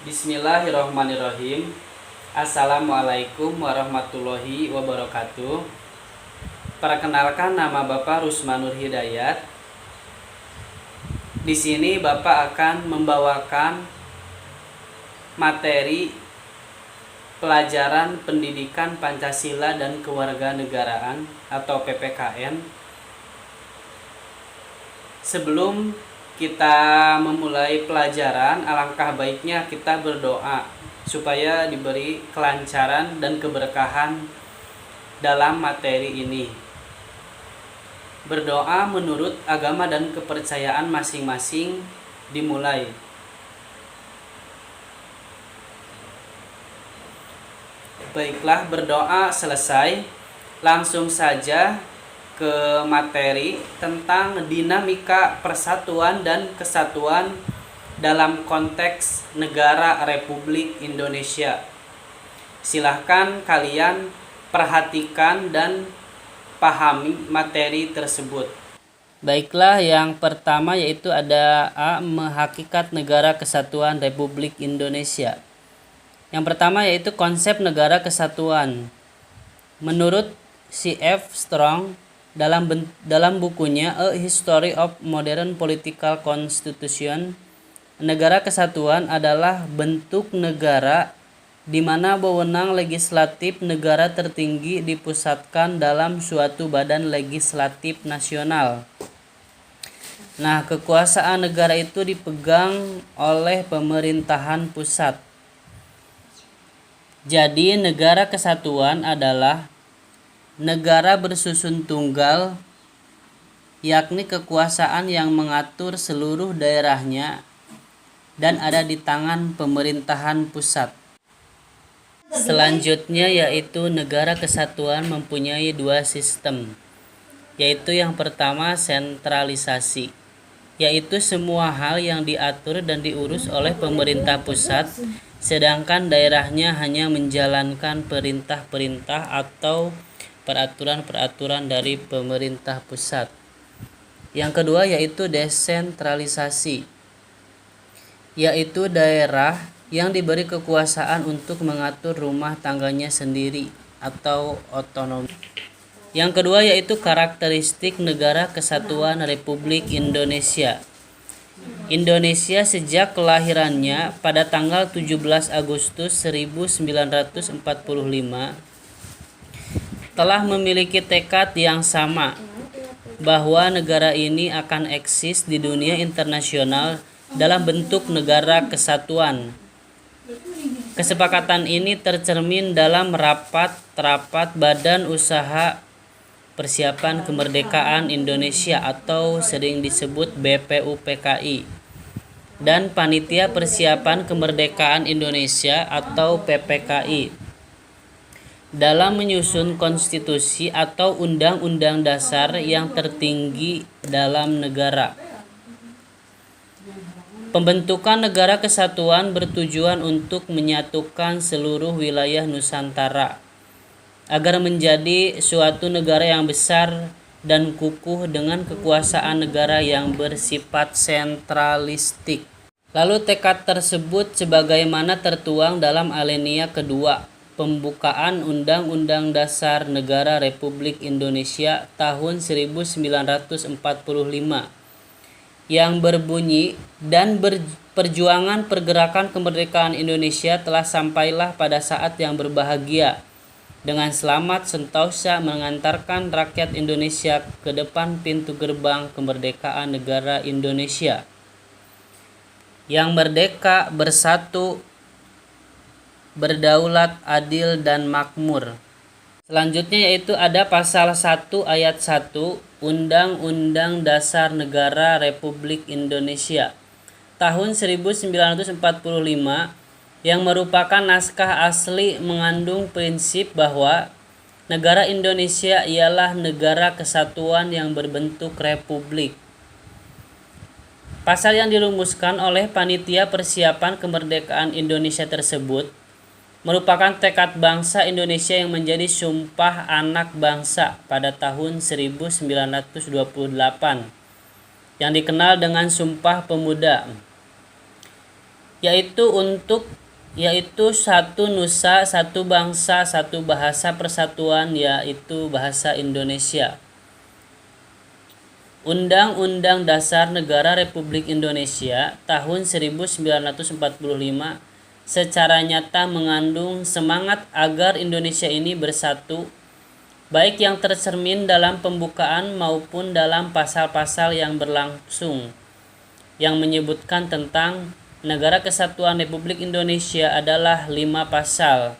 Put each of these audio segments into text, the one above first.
Bismillahirrahmanirrahim. Assalamualaikum warahmatullahi wabarakatuh. Perkenalkan, nama Bapak Rusmanur Hidayat. Di sini Bapak akan membawakan materi pelajaran pendidikan Pancasila dan Kewarganegaraan atau PPKN. Sebelum kita memulai pelajaran, alangkah baiknya kita berdoa supaya diberi kelancaran dan keberkahan dalam materi ini. Berdoa menurut agama dan kepercayaan masing-masing dimulai. Baiklah, berdoa selesai, langsung saja ke materi tentang dinamika persatuan dan kesatuan dalam konteks negara Republik Indonesia. Silahkan kalian perhatikan dan pahami materi tersebut. Baiklah, yang pertama yaitu ada A. Hakikat Negara Kesatuan Republik Indonesia. Yang pertama yaitu konsep negara kesatuan. Menurut C.F. Strong dalam bukunya A History of Modern Political Constitution, negara kesatuan adalah bentuk negara di mana wewenang legislatif negara tertinggi dipusatkan dalam suatu badan legislatif nasional. Nah, kekuasaan negara itu dipegang oleh pemerintahan pusat. Jadi, negara kesatuan adalah negara bersusun tunggal, yakni kekuasaan yang mengatur seluruh daerahnya dan ada di tangan pemerintahan pusat. Selanjutnya yaitu negara kesatuan mempunyai dua sistem, yaitu yang pertama sentralisasi, yaitu semua hal yang diatur dan diurus oleh pemerintah pusat, sedangkan daerahnya hanya menjalankan perintah-perintah atau peraturan-peraturan dari pemerintah pusat. Yang kedua yaitu desentralisasi, yaitu daerah yang diberi kekuasaan untuk mengatur rumah tangganya sendiri atau otonomi. Yang kedua yaitu karakteristik negara kesatuan Republik Indonesia. Indonesia sejak kelahirannya pada tanggal 17 Agustus 1945 telah memiliki tekad yang sama bahwa negara ini akan eksis di dunia internasional dalam bentuk negara kesatuan. Kesepakatan ini tercermin dalam rapat Badan Usaha Persiapan Kemerdekaan Indonesia atau sering disebut BPUPKI dan Panitia Persiapan Kemerdekaan Indonesia atau PPKI dalam menyusun konstitusi atau undang-undang dasar yang tertinggi dalam negara. Pembentukan negara kesatuan bertujuan untuk menyatukan seluruh wilayah Nusantara agar menjadi suatu negara yang besar dan kukuh dengan kekuasaan negara yang bersifat sentralistik. Lalu tekad tersebut sebagaimana tertuang dalam alinea kedua pembukaan Undang-Undang Dasar Negara Republik Indonesia tahun 1945 yang berbunyi, dan perjuangan pergerakan kemerdekaan Indonesia telah sampailah pada saat yang berbahagia dengan selamat sentosa mengantarkan rakyat Indonesia ke depan pintu gerbang kemerdekaan negara Indonesia yang merdeka, bersatu, berdaulat, adil, dan makmur. Selanjutnya yaitu ada pasal 1 ayat 1 Undang-Undang Dasar Negara Republik Indonesia tahun 1945 yang merupakan naskah asli mengandung prinsip bahwa negara Indonesia ialah negara kesatuan yang berbentuk republik. Pasal yang dirumuskan oleh Panitia Persiapan Kemerdekaan Indonesia tersebut merupakan tekad bangsa Indonesia yang menjadi sumpah anak bangsa pada tahun 1928 yang dikenal dengan Sumpah Pemuda. yaitu satu nusa, satu bangsa, satu bahasa persatuan, yaitu bahasa Indonesia. Undang-Undang Dasar Negara Republik Indonesia tahun 1945 secara nyata mengandung semangat agar Indonesia ini bersatu, baik yang tercermin dalam pembukaan maupun dalam pasal-pasal yang berlangsung, yang menyebutkan tentang Negara Kesatuan Republik Indonesia adalah 5 pasal,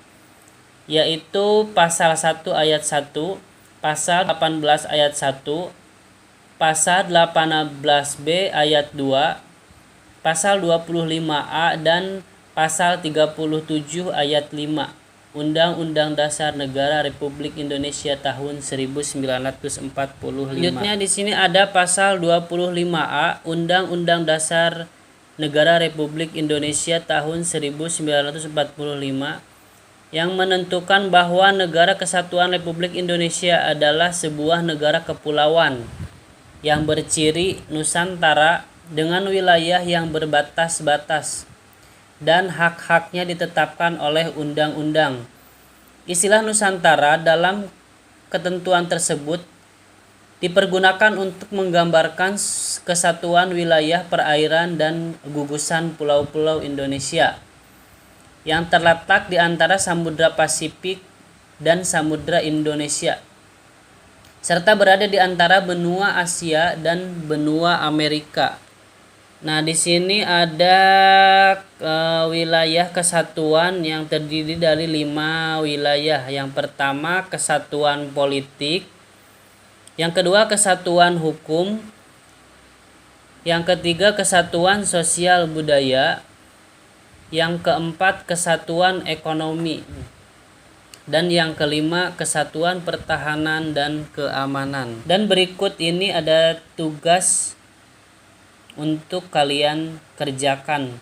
yaitu pasal 1 ayat 1, pasal 18 ayat 1, pasal 18B ayat 2, pasal 25A dan pasal 37 ayat 5 Undang-Undang Dasar Negara Republik Indonesia tahun 1945. Selanjutnya di sini ada pasal 25A Undang-Undang Dasar Negara Republik Indonesia tahun 1945 yang menentukan bahwa Negara Kesatuan Republik Indonesia adalah sebuah negara kepulauan yang berciri Nusantara dengan wilayah yang berbatas-batas dan hak-haknya ditetapkan oleh undang-undang. Istilah Nusantara dalam ketentuan tersebut dipergunakan untuk menggambarkan kesatuan wilayah perairan dan gugusan pulau-pulau Indonesia yang terletak di antara Samudra Pasifik dan Samudra Indonesia, serta berada di antara benua Asia dan benua Amerika. Nah, di sini ada wilayah kesatuan yang terdiri dari 5 wilayah. Yang pertama, kesatuan politik. Yang kedua, kesatuan hukum. Yang ketiga, kesatuan sosial budaya. Yang keempat, kesatuan ekonomi. Dan yang kelima, kesatuan pertahanan dan keamanan. Dan berikut ini ada tugas untuk kalian kerjakan.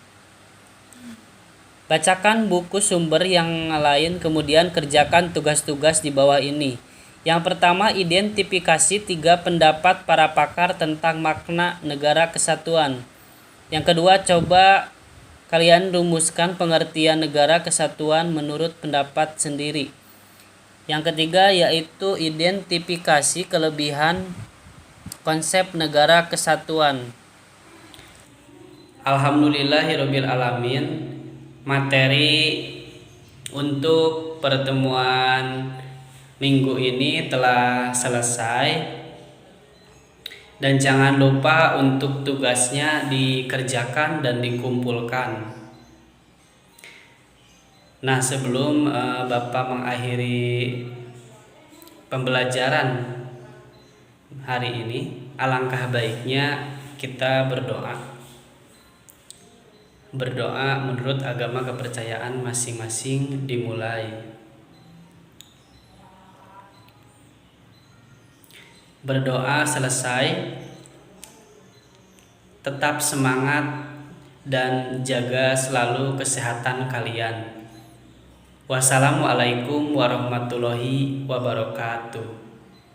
Bacakan buku sumber yang lain, kemudian kerjakan tugas-tugas di bawah ini. Yang pertama, identifikasi 3 pendapat para pakar tentang makna negara kesatuan. Yang kedua, coba kalian rumuskan pengertian negara kesatuan menurut pendapat sendiri. Yang ketiga yaitu identifikasi kelebihan konsep negara kesatuan. Alhamdulillahirabbil alamin. Materi untuk pertemuan minggu ini telah selesai, dan jangan lupa untuk tugasnya dikerjakan dan dikumpulkan. Nah, sebelum Bapak mengakhiri pembelajaran hari ini, alangkah baiknya kita berdoa menurut agama kepercayaan masing-masing dimulai. Berdoa selesai, tetap semangat dan jaga selalu kesehatan kalian. Wassalamualaikum warahmatullahi wabarakatuh.